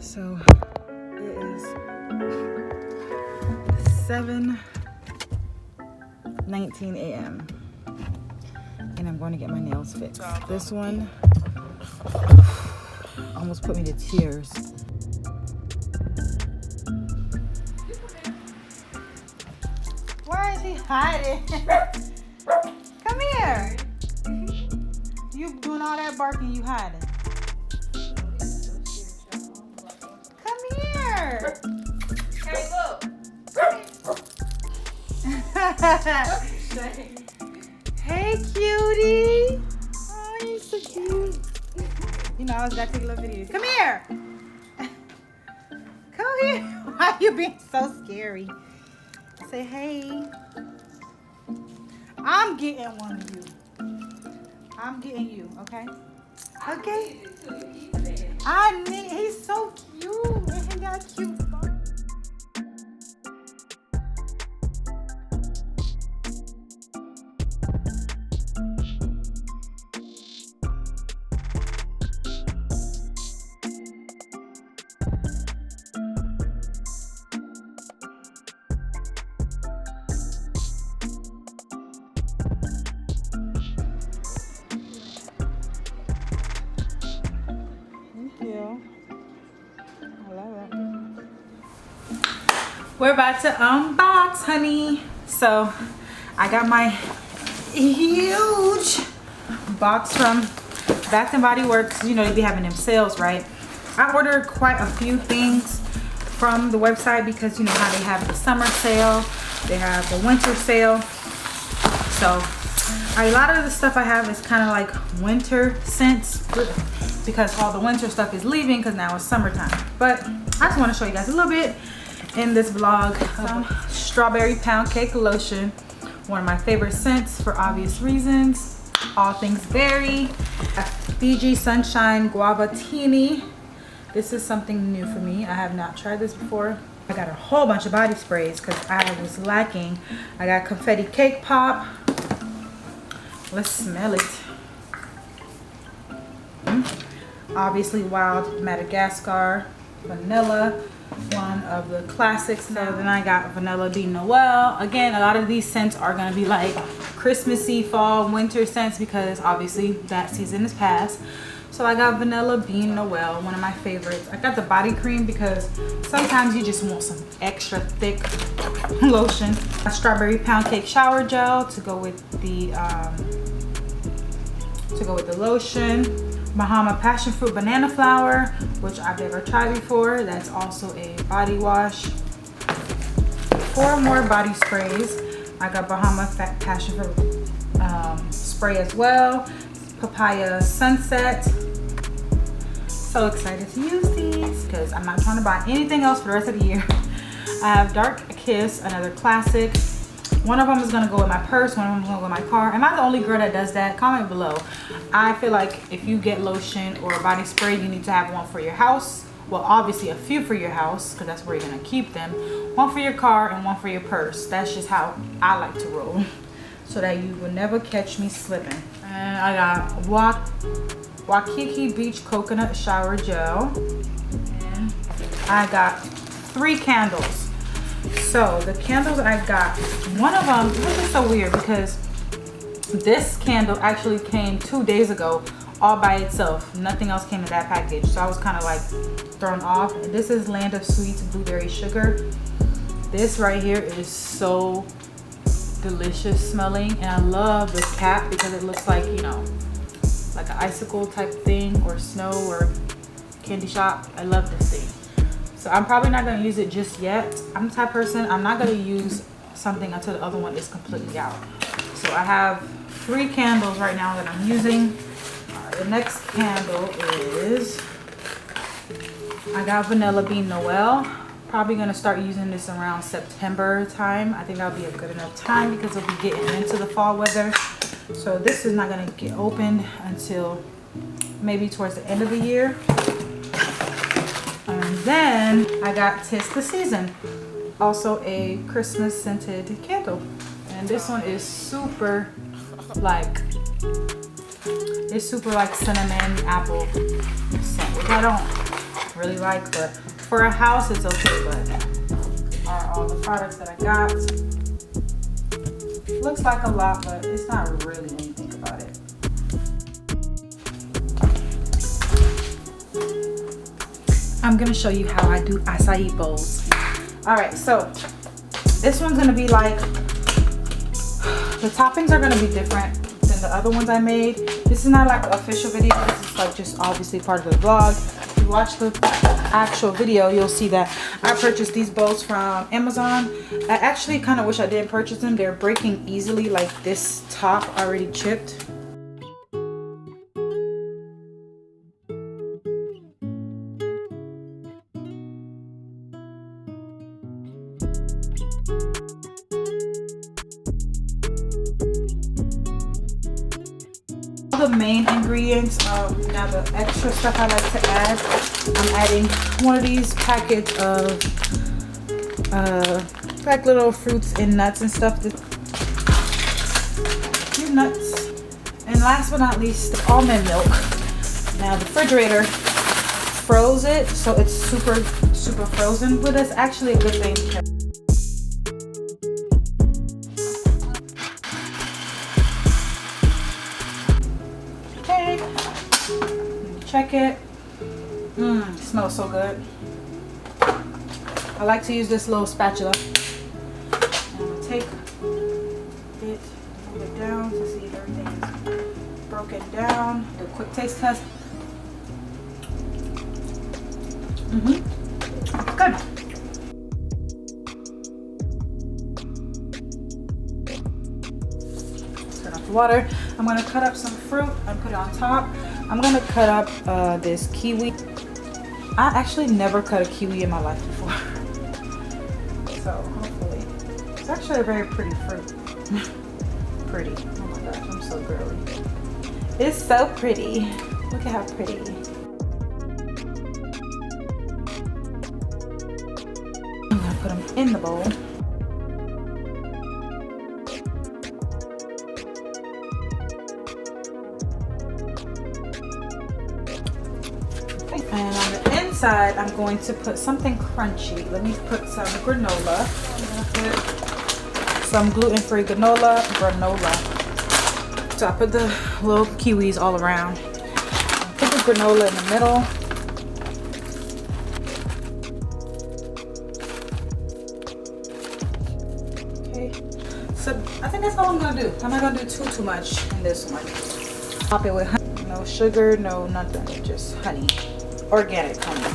So it is 7:19 a.m. and I'm going to get my nails fixed. This one almost put me to tears. Why is he hiding? Come here. You doing all that barking, you hiding. Come here. Hey, look. Hey, cutie. Oh, you're so cute. You know, I always gotta take a little video. Come here. Come here. Why are you being so scary? Say hey. I'm getting one of you. I'm getting you, okay? Okay. I need. He's so cute. And he got cute fur. We're about to unbox, honey. So I got my huge box from Bath and Body Works. You know, they be having them sales, right? I ordered quite a few things from the website because you know how they have the summer sale, they have the winter sale. So a lot of the stuff I have is kind of like winter scents because all the winter stuff is leaving because now it's summertime. But I just want to show you guys a little bit in this vlog. Strawberry pound cake lotion, one of my favorite scents for obvious reasons. All things berry. Fiji Sunshine Guava Teeny. This is something new for me. I have not tried this before. I got a whole bunch of body sprays because I was lacking. I got confetti cake pop. Let's smell it. Obviously wild Madagascar vanilla, one of the classics. So then I got Vanilla de Noel. Again, a lot of these scents are going to be like Christmassy, fall, winter scents because obviously that season is past. So I got Vanilla Bean Noel, one of my favorites. I got the body cream because sometimes you just want some extra thick lotion. A strawberry pound cake shower gel to go with the lotion. Bahama passion fruit banana flower, which I've never tried before. That's also a body wash. 4 more body sprays. I got Bahama passion fruit spray as well. Papaya sunset. So excited to use these because I'm not trying to buy anything else for the rest of the year. I have Dark Kiss, another classic. One of them is gonna go in my purse, one of them is gonna go in my car. Am I the only girl that does that? Comment below. I feel like if you get lotion or a body spray, you need to have one for your house. Well, obviously a few for your house because that's where you're gonna keep them. One for your car and one for your purse. That's just how I like to roll, so that you will never catch me slipping. And I got Waikiki Beach Coconut Shower Gel. And I got 3 candles. So the candles I got, one of them, this is so weird because this candle actually came 2 days ago all by itself. Nothing else came in that package. So I was kind of like thrown off. And this is Land of Sweets Blueberry Sugar. This right here is so delicious smelling. And I love this cap because it looks like, you know, like an icicle type thing or snow or candy shop. I love this thing. So I'm probably not going to use it just yet. I'm the type of person, I'm not going to use something until the other one is completely out. So I have 3 candles right now that I'm using. The next candle is, I got Vanilla Bean Noel. Probably going to start using this around September time. I think that'll be a good enough time because we'll be getting into the fall weather. So this is not going to get opened until maybe towards the end of the year. And then I got 'Tis the Season, also a Christmas scented candle. And this one is super like cinnamon apple scent, which I don't really like, but for a house it's okay. But are all the products that I got. Looks like a lot, but it's not really when you think about it. I'm gonna show you how I do acai bowls. All right, so this one's gonna be like, the toppings are gonna be different than the other ones I made. This is not like an official video. This is like just obviously part of the vlog. If you watch the actual video, you'll see that I purchased these bowls from Amazon. I actually kind of wish I didn't purchase them. They're breaking easily, like this top already chipped. The main ingredients, now the extra stuff I like to add, I'm adding one of these packets of like little fruits and nuts and stuff, few nuts, and last but not least, the almond milk. Now the refrigerator froze it, so it's super frozen, but that's actually a good thing. Check it. It smells so good. I like to use this little spatula. I'm gonna take it, move it down to see if everything's broken down. Do a quick taste test. Good. Turn off the water. I'm gonna cut up some fruit and put it on top. I'm gonna cut up this kiwi. I actually never cut a kiwi in my life before. So hopefully, it's actually a very pretty fruit. Pretty, oh my gosh, I'm so girly. It's so pretty. Look at how pretty. I'm gonna put them in the bowl. And on the inside, I'm going to put something crunchy. Let me put some granola. I'm gonna put some gluten-free granola. So I put the little kiwis all around. Put the granola in the middle. Okay. So I think that's all I'm gonna do. I'm not gonna do too much in this one. Top it with honey. No sugar, no nothing, just honey. Organic honey.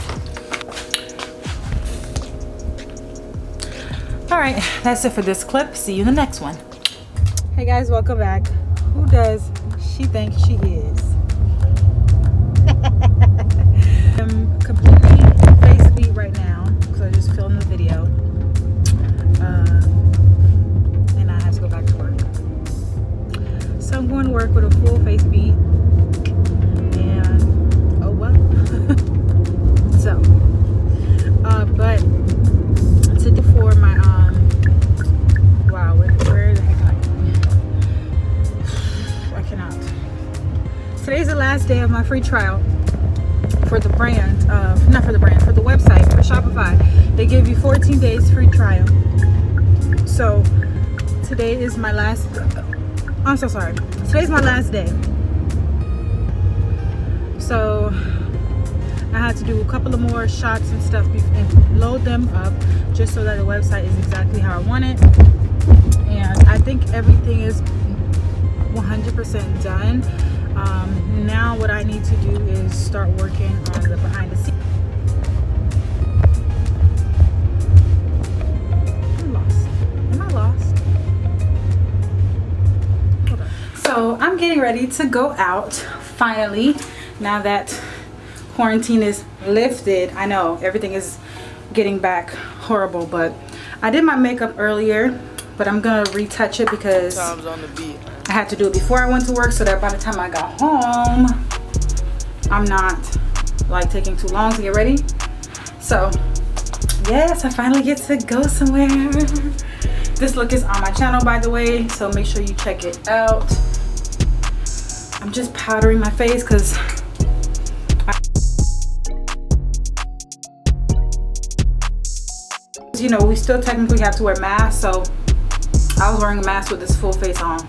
All right, that's it for this clip. See you in the next one. Hey guys, welcome back. Who does she think she is? I'm completely face beat right now because I just filmed the video. And I have to go back to work. So I'm going to work with a full face beat. And oh well. So, but to do for my wow, where the heck I cannot. Today's the last day of my free trial for the brand, not for the brand, for the website, for Shopify. They give you 14 days free trial. So today is my last, I'm so sorry. Today's my last day. So I had to do a couple of more shots and stuff and load them up just so that the website is exactly how I want it. And I think everything is 100% done. Now what I need to do is start working on the behind the scenes. I'm lost. Am I lost? Hold on. So I'm getting ready to go out finally, now that quarantine is lifted. I know everything is getting back horrible, but I did my makeup earlier, but I'm gonna retouch it because I had to do it before I went to work so that by the time I got home I'm not like taking too long to get ready. So yes, I finally get to go somewhere. This look is on my channel, by the way, so make sure you check it out. I'm just powdering my face because You know, we still technically have to wear masks, so I was wearing a mask with this full face on,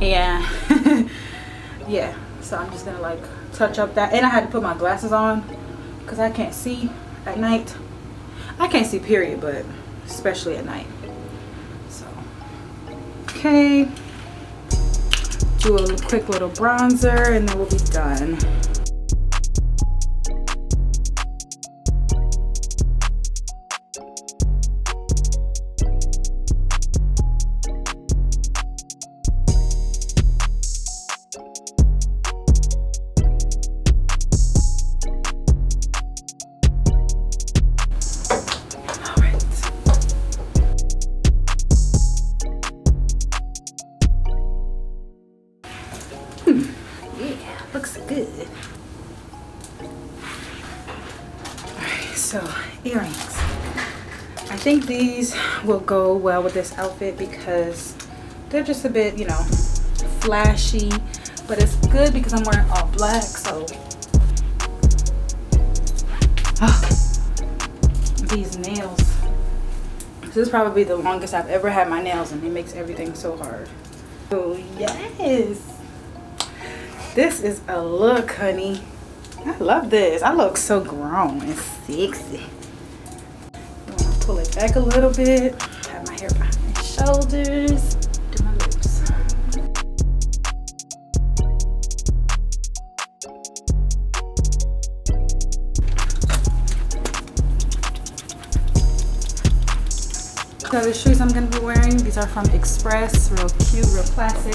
and yeah, so I'm just gonna like touch up that. And I had to put my glasses on because I can't see at night. I can't see period, but especially at night. So okay, do a quick little bronzer and then we'll be done. Looks good. Alright, so earrings. I think these will go well with this outfit because they're just a bit, you know, flashy, but it's good because I'm wearing all black, so these nails. This is probably the longest I've ever had my nails, and it makes everything so hard. Oh yes. This is a look, honey. I love this. I look so grown and sexy. I'm gonna pull it back a little bit. Have my hair behind my shoulders. Do my lips. So the shoes I'm gonna be wearing, these are from Express. Real cute, real classic.